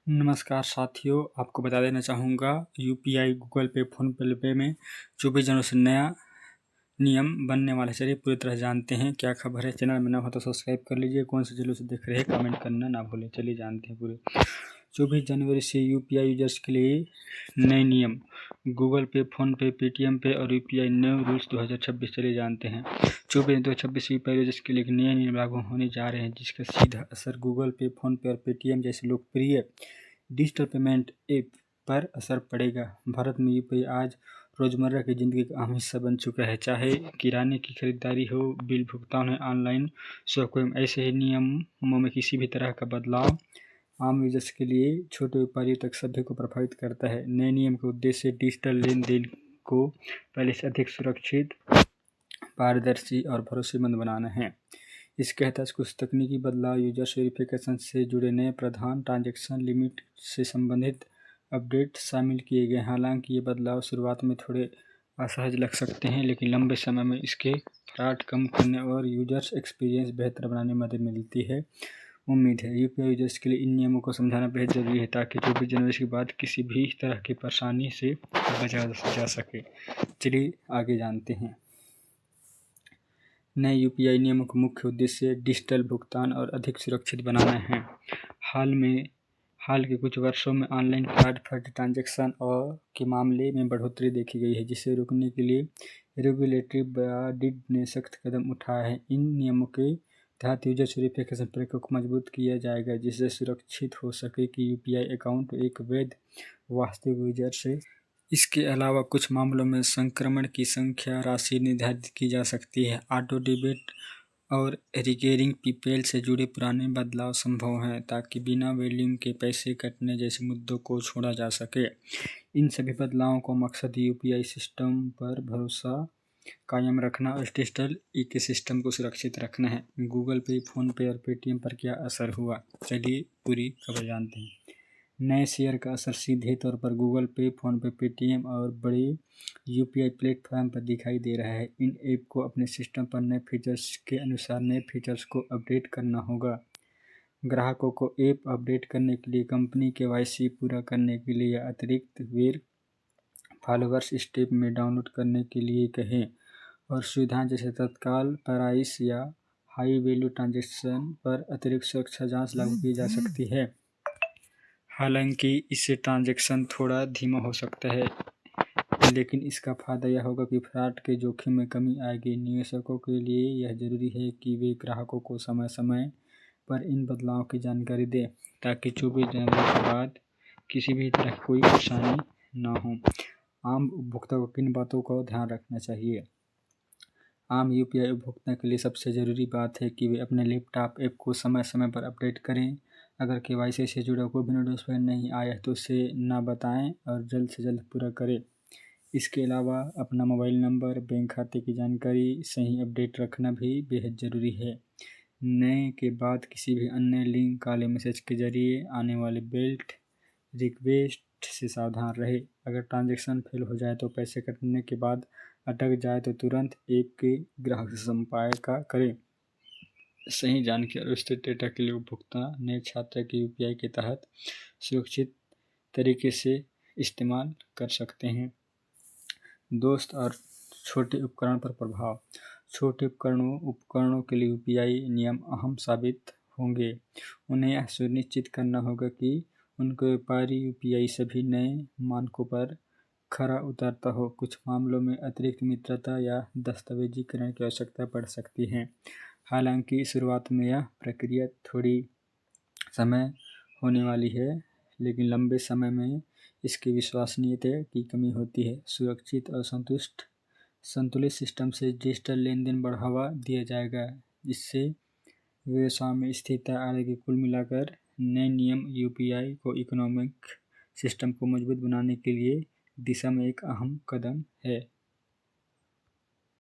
नमस्कार साथियों, आपको बता देना चाहूँगा यूपीआई, गूगल पे, फ़ोन पे में 24 जनवरी से नया नियम बनने वाला है। चलिए पूरी तरह जानते हैं क्या खबर है। चैनल में नया हो तो सब्सक्राइब कर लीजिए। कौन से जिलों से देख रहे हैं कमेंट करना ना भूलें। चलिए जानते हैं पूरे। 24 जनवरी से यूपीआई यूजर्स के लिए नए नियम। गूगल पे, फ़ोनपे, पेटीएम पे और यूपीआई न्यू रूल्स 2026। चलिए जानते हैं। 24/2026 यूपीआई यूजर्स के लिए नए नियम लागू होने जा रहे हैं, जिसका सीधा असर गूगल पे, फ़ोनपे और पेटीएम जैसे लोकप्रिय डिजिटल पेमेंट ऐप पर असर पड़ेगा। भारत में यूपीआई आज रोज़मर्रा की ज़िंदगी का अहम हिस्सा बन चुका है। चाहे किराने की खरीदारी हो, बिल भुगतान हो, ऑनलाइन शॉपिंग, ऐसे ही नियमों में किसी भी तरह का बदलाव आम यूजर्स के लिए छोटे व्यापारियों तक सभी को प्रभावित करता है। नए नियम का उद्देश्य डिजिटल लेन देन को पहले से अधिक सुरक्षित, पारदर्शी और भरोसेमंद बनाना है। इसके तहत कुछ तकनीकी बदलाव, यूजर वेरिफिकेशन से जुड़े नए प्रावधान, ट्रांजैक्शन लिमिट से संबंधित अपडेट शामिल किए गए। हालांकि ये बदलाव शुरुआत में थोड़े असहज लग सकते हैं, लेकिन लंबे समय में इसके फ्रॉड कम करने और यूजर्स एक्सपीरियंस बेहतर बनाने में मदद मिलती है। उम्मीद है यूपीआई यूजर्स के लिए इन नियमों को समझाना बेहद जरूरी है, ताकि 24 जनवरी के बाद किसी भी तरह की परेशानी से बचा जा सके। चलिए आगे जानते हैं। नए यूपीआई नियमों का मुख्य उद्देश्य डिजिटल भुगतान और अधिक सुरक्षित बनाना है। हाल के कुछ वर्षों में ऑनलाइन कार्ड फर्जी ट्रांजैक्शन और के मामले में बढ़ोतरी देखी गई है, जिसे रोकने के लिए रेगुलेटरी बॉडी ने सख्त कदम उठाए हैं। इन नियमों के तहत यूजर वेरिफिकेशन प्रक्रिया को मजबूत किया जाएगा, जिससे सुरक्षित हो सके कि यूपीआई अकाउंट एक वैध वास्तविक यूजर से। इसके अलावा कुछ मामलों में संक्रमण की संख्या राशि निर्धारित की जा सकती है। ऑटो डेबिट और रिकरिंग पीपेल से जुड़े पुराने बदलाव संभव हैं, ताकि बिना वेलिंग के पैसे कटने जैसे मुद्दों को छोड़ा जा सके। इन सभी बदलावों का मकसद यूपीआई सिस्टम पर भरोसा कायम रखना और डिजिटल इकोसिस्टम को सुरक्षित रखना है। गूगल पे, फ़ोनपे और पेटीएम पर क्या असर हुआ, चलिए पूरी खबर जानते हैं। नए शेयर का असर सीधे तौर पर गूगल पे, फ़ोनपे, पेटीएम और बड़े यूपीआई प्लेटफॉर्म पर दिखाई दे रहा है। इन ऐप को अपने सिस्टम पर नए फीचर्स के अनुसार नए फीचर्स को अपडेट करना होगा। ग्राहकों को ऐप अपडेट करने के लिए कंपनी केवाईसी पूरा करने के लिए या अतिरिक्त वेर फॉलोअर्स स्टेप में डाउनलोड करने के लिए कहें। और सुविधाएं जैसे तत्काल प्राइस या हाई वैल्यू ट्रांजैक्शन पर अतिरिक्त सुरक्षा जांच लागू की जा सकती है। हालांकि इससे ट्रांजैक्शन थोड़ा धीमा हो सकता है, लेकिन इसका फ़ायदा यह होगा कि फ्रॉड के जोखिम में कमी आएगी। निवेशकों के लिए यह जरूरी है कि वे ग्राहकों को समय समय पर इन बदलावों की जानकारी दें, ताकि 24 जनवरी के बाद किसी भी तरह की कोई परेशानी न हो। आम उपभोक्ता को किन बातों का ध्यान रखना चाहिए। आम यूपीआई उपभोक्ता के लिए सबसे ज़रूरी बात है कि वे अपने लैपटॉप ऐप को समय समय पर अपडेट करें। अगर केवाईसी से जुड़ा कोई भी नोटिफिकेशन नहीं आया तो उसे ना बताएं और जल्द से जल्द पूरा करें। इसके अलावा अपना मोबाइल नंबर, बैंक खाते की जानकारी सही अपडेट रखना भी बेहद ज़रूरी है। नए के बाद किसी भी अन्य लिंक, काले मैसेज के जरिए आने वाले बेल्ट रिक्वेस्ट से सावधान रहे। अगर ट्रांजैक्शन फेल हो जाए तो पैसे कटने के बाद अटक जाए तो तुरंत ऐप के ग्राहक से संपर्क करें। सही जानकारी और विस्तृत डेटा के लिए उपभोक्ता नए छात्र के यूपीआई के तहत सुरक्षित तरीके से इस्तेमाल कर सकते हैं। दोस्त और छोटे उपकरण पर प्रभाव। छोटे उपकरणों के लिए यूपीआई नियम अहम साबित होंगे। उन्हें यह सुनिश्चित करना होगा कि उनके व्यापारी यूपीआई सभी नए मानकों पर खरा उतरता हो। कुछ मामलों में अतिरिक्त मित्रता या दस्तावेजीकरण की आवश्यकता पड़ सकती है। हालांकि शुरुआत में यह प्रक्रिया थोड़ी समय होने वाली है, लेकिन लंबे समय में इसकी विश्वसनीयता की कमी होती है। सुरक्षित और संतुलित सिस्टम से डिजिटल लेन देन बढ़ावा दिया जाएगा, जिससे व्यवसाय में स्थिरता आएगी। कुल मिलाकर नए नियम यूपीआई को इकोनॉमिक सिस्टम को मजबूत बनाने के लिए दिशा में एक अहम कदम है।